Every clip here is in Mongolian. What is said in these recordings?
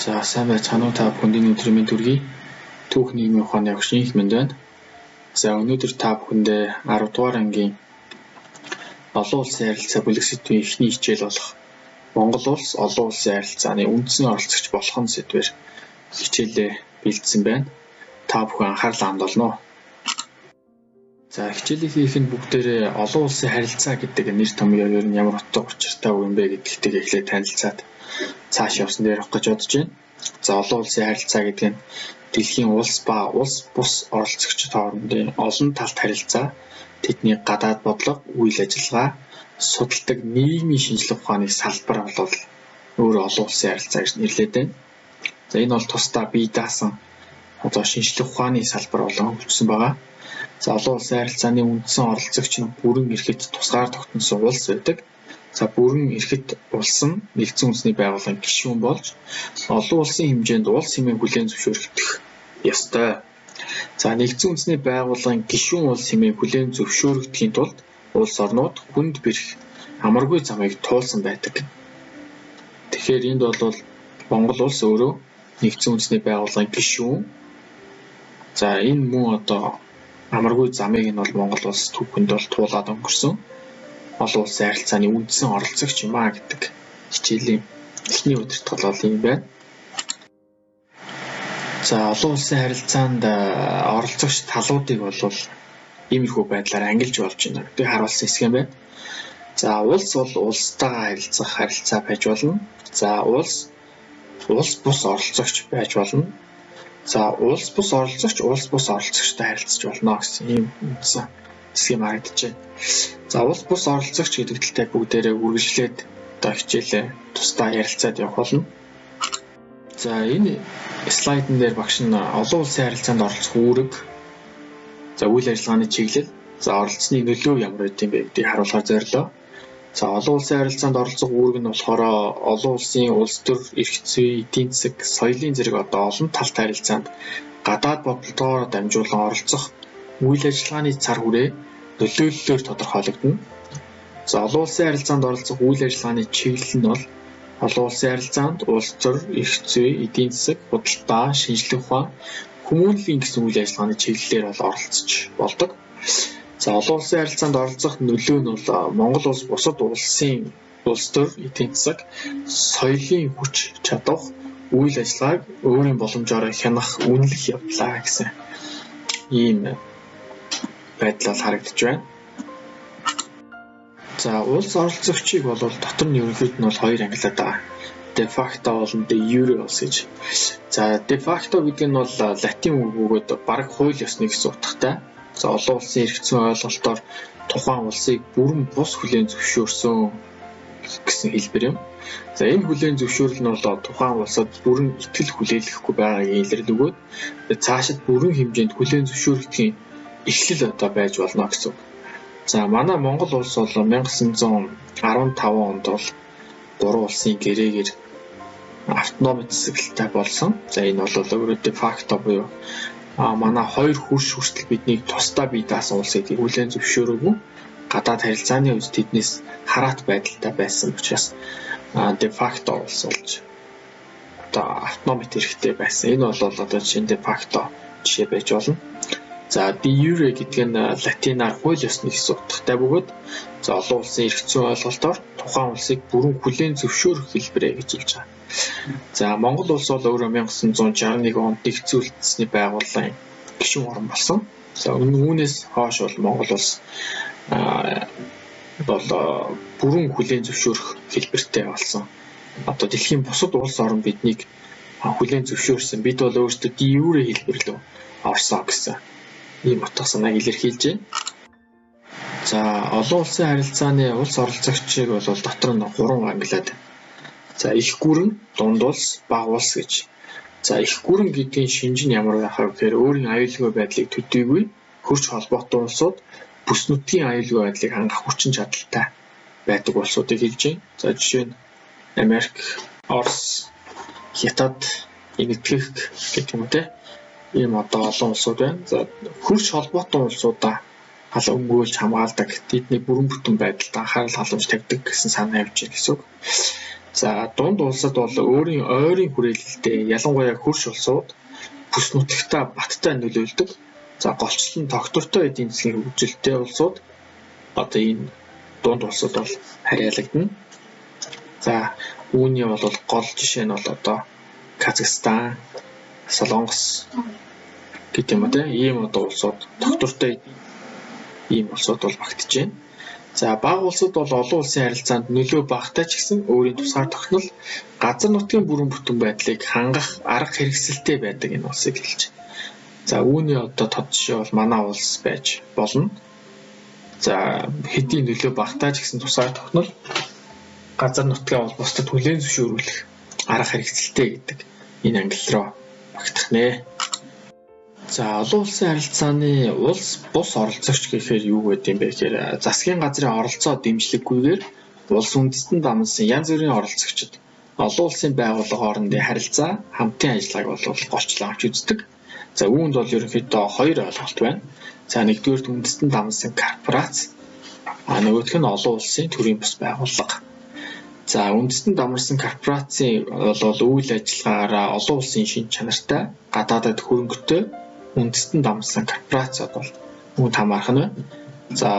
За сайн байцгаана уу та бүхэнд өнөөдрийн мэнд төргий түүх нийгмийн ухааны огшны их мэнд байна. За өнөөдөр та бүхэндээ 10 дугаар ангийн олон улсын харилцаа бүлэг сэдвийн эхний хичээл болох Монгол улс олон улсын харилцааны үндсэн оролцогч болох нь сэдвээр хичээлээ бэлдсэн байна. Та бүхэн анхаарлаа хандуулна уу? За хичээлийн хийхэд бүгдээрээ олон улсын харилцаа гэдэг нэр томьёо ер нь ямар утга учиртай юм бэ гэдэгтэйг эхлээд танилцаад цааш явсан дээр авах гэж бодож байна. За олон улсын харилцаа гэдэг нь дэлхийн улс ба улс бус оролцогчид хоорондын олон талт харилцаа, тэдний гадаад бодлого, үйл ажиллагаа, судалдаг нийгмийн шинжилгээ ухааны салбар болол өөрөө олон улсын харилцаа гэж нэрлэдэг байна. За энэ бол тусдаа бие даасан шинжилгээ ухааны салбар болон хөгжсөн байгаа. За олон улсын харилцааны үндсэн оролцогч нь бүрэн эрхэт тусгаар тогтносон улс байдаг. За бүрэн эрхэт улс нь нэгдсэн үндэсний байгууллагын гишүүн болж олон улсын хэмжээнд улс хэмээн хүлээн зөвшөөрөгдөх ёстой. За нэгдсэн үндэсний байгууллагын гишүүн улс хэмээн хүлээн зөвшөөрөгдөхийн тулд улс орнууд хүнд бэрх амаргүй замыг туулсан байдаг. Тэгэхээр энд бол Монгол улс өөрөө нэгдсэн үндэсний байгууллагын гишүүн. За энэ мөн амаргүй замыг нь бол Монгол улс түүхэнд бол туулаад өнгөрсөн. Олон улсын харилцааны үндсэн оролцогч юм аа гэдэг хичээлийн эхний удирдгал бол юм байна. За олон улсын харилцаанд оролцогч талуудыг бол иймэрхүү байдлаар ангилж болж байна гэдгийг харуулсан хэсэг юм байна. За улс бол улстайгаа харилцах харилцаа байж болно. За улс бус оролцогч байж болно. За улс бус оролцогчтой харилцаж болно гэсэн ийм үндсэн хэсэг харагдаж байна. За улс бус оролцогч гэдэг талтай бүгдээрээ үргэлжлээд хичээлээ тусдаа ярилцаад явах болно. За энэ слайдн дээр багш нь олон улсын харилцаанд оролцох үүрэг, за үйл ажиллагааны чиглэл, за оролцсны нөлөө ямар байд юм бэ гэдгийг харуулахаар зорилоо. За олон улсын харилцаанд оролцох үүрэг нь болохоор олон улсын улс төр, эрх зүй, эдийн засаг, соёлын зэрэг олон талт харилцаанд гадаад бодлогоор дамжуулан оролцох үйл ажиллагааны цар хүрээ нөлөөллөөр тодорхойлогдно. За олон улсын харилцаанд оролцох үйл ажиллагааны чиглэл нь бол олон улсын харилцаанд улс төр, эрх зүй, эдийн засаг, худалдаа, шинжлэх ухаан, хүмүүнлэгийн гэсэн үйл ажиллагааны чиглэлээр оролцож болдог. За олон улсын харилцаанд оролцох нөлөө нь бол Монгол улс бусад улсын улс төр, эдийн засаг, соёлын хүч чадах, үйл ажиллагааг өөрийн боломжоор хянах үнэлэх явдлаа гэсэн ийм байдлаар харагдаж байна. За улс оролцогчийг бол дотор нь ерөнхийд нь хоёр ангилаад байгаа. De facto болон de jure улс гэж. За de facto гэдэг нь бол латин үг бөгөөд бараг хууль ёсны гэсэн утгатай. За олон улсын эрх зүйн ойлголтоор тухайн улсыг бүрэн бус хүлээн зөвшөөрсөн гэсэн хэлбэр юм. За энэ хүлээн зөвшөөрөл нь бол тухайн улсад бүрэн итгэл хүлээлгэхгүй байгааг илэрлэл өгөөд цаашид бүрэн хэмжээнд хүлээн зөвшөөрөгдөхийн эхлэл байж болно гэсэн. За манай Монгол улс бол 1915 онд бол 3 улсын гэрээгээр автономи засаглалтай болсон. За энэ бол өөрөөр de facto буюу манай хоёр хөрш хүртэл биднийг тусдаа бие даасан улсыг хүлээн зөвшөөрөөгүй. Гадаад харилцааны үед тэднээс хараат байдалтай байсан учраас de facto улс болж автономит хэрэгтэй байсан. Энэ бол жишээ de facto жишээ байж болно. За de jure гэдэг нь латинаар хууль ёсны гэсэн утгатай бөгөөд за олон улсын эрх зүйн ойлголтоор тухайн улсыг бүрэн хүлээн зөвшөөрөх хэлбэрээ гэж хэлж байгаа. За Монгол улс бол өөрөө 1961 онд нэгдсэн үндэсний байгууллагын гишүүн орн болсон. За үүнээс хойш бол Монгол улс бүрэн хүлээн зөвшөөрөх хэлбэртэй болсон. Дэлхийн бусад улс орн биднийг хүлээн зөвшөөрсөн. Бид бол өөрсдөө de jure хэлбэр рүү орсон гэсэн ийм утга санааг илэрхийлж байна. За олон улсын харилцааны улс оролцогчийг бол дотор нь 3 ангилаад. За их гүрэн, дунд улс, бага улс гэж. За их гүрэн гэдгийн шинж нь ямар байх вэ гэхээр өөрийн аюулгүй байдлыг төдийгүй хөрч холбоотой улсууд бүс нутгийн аюулгүй байдлыг хангах хүчин чадалтай байдаг улсуудыг хэлж байна. За жишээ нь Америк, Орос, Хятад, Энэтхэг гэх юм те. Ийм олон улсууд байна. За хөрш холбоотой улсуудаа өмгөөлж хамгаалдаг, тэдний бүрэн бүтэн байдалд анхаарал халамж тавьдаг гэсэн санаа явж байна гэсэн үг. За дунд улсад бол өөрийн ойрын хүрээлэлтэй ялангуяа хөрш улсууд бүс нутагтаа баттай нөлөөлдөг. За голчлон тогтвортой эдийн засгийн хөгжилтэй улсууд одоо энэ дунд улсууд бол харьяалагдана. За үүний бол гол жишээ нь бол одоо Казахстан, Солонгос гэдэг юм те ийм одоо улсууд тогтвортой ийм улсууд бол багтж байна. За бага улсууд бол олон улсын харилцаанд нөлөө багтай ч гэсэн өөрийн тусгаар тогтнол газар нутгийн бүрэн бүтэн байдлыг хангах арга хэрэгсэлтэй байдаг энэ улсыг хэлж. За үүний одоо тод жишээ бол манай улс байж болно. За хэдийн нөлөө багтай ч гэсэн тусгаар тогтнол газар нутгаа бол бусдад хүлээн зөвшөөрүүлэх арга хэрэгсэлтэй гэдэг энэ англи руу багтах нэ. За олон улсын харилцааны улс бус оролцогч гэхээр юу гэдэг юм бэ гэхээр засгийн газрын оролцоо дэмжлэггүйгээр улс үндэстэн дамнасан янз бүрийн оролцогчид олон улсын байгууллага хоорондын харилцаа хамтын ажиллагааг бол голчлон авч үздэг. За үүнд бол ерөнхийдөө хоёр ойлголт байна. За нэгдүгээр үндэстэн дамнасан корпорац, нөгөөх нь олон улсын төрийн бус байгууллага. За үндэстэн дамнасан корпорацийн бол үйл ажиллагаараа олон улсын шин чанартай гадаадад хөрөнгөтэй үндэстэн дамнасан корпорацууд бол үүнд хамаарх нь. За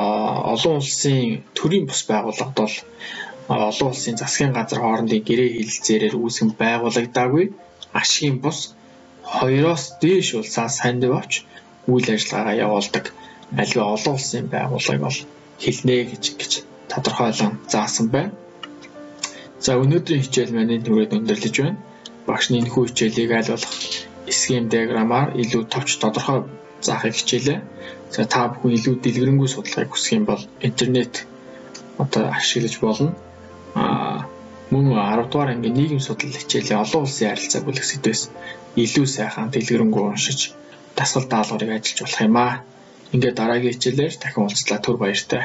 олон улсын төрийн бус байгууллагад бол олон улсын засгийн газар хоорондын гэрээ хэлэлцээрээр үүсгэн байгуулагдаагүй ашигын бус хоёроос дээш улсаас санд авч үйл ажиллагаагаа явуулдаг аливаа олон улсын байгууллагыг бол хэлнэ гэж тодорхойлон заасан байна. За өнөөдрийн хичээл маань түрээд өндөрлөж байна. Багш нь энэхүү хичээлийг аль болох схем диаграмаар илүү товч тодорхой заахыг хичээлээ. За та бүхэн илүү дэлгэрэнгүй судлахыг хүсэх юм бол интернет одоо ашиглаж болно. Мөн 10 дугаар ангийн нийгэм судлал хичээлийн олон улсын харилцаа бүлэг сэдвээс илүү сайхан дэлгэрэнгүй уншиж дасгал даалгаврыг ажиллаж болох юм аа. Ингээд дараагийн хичээлээр дахин уулзлаа. Түр баяртай.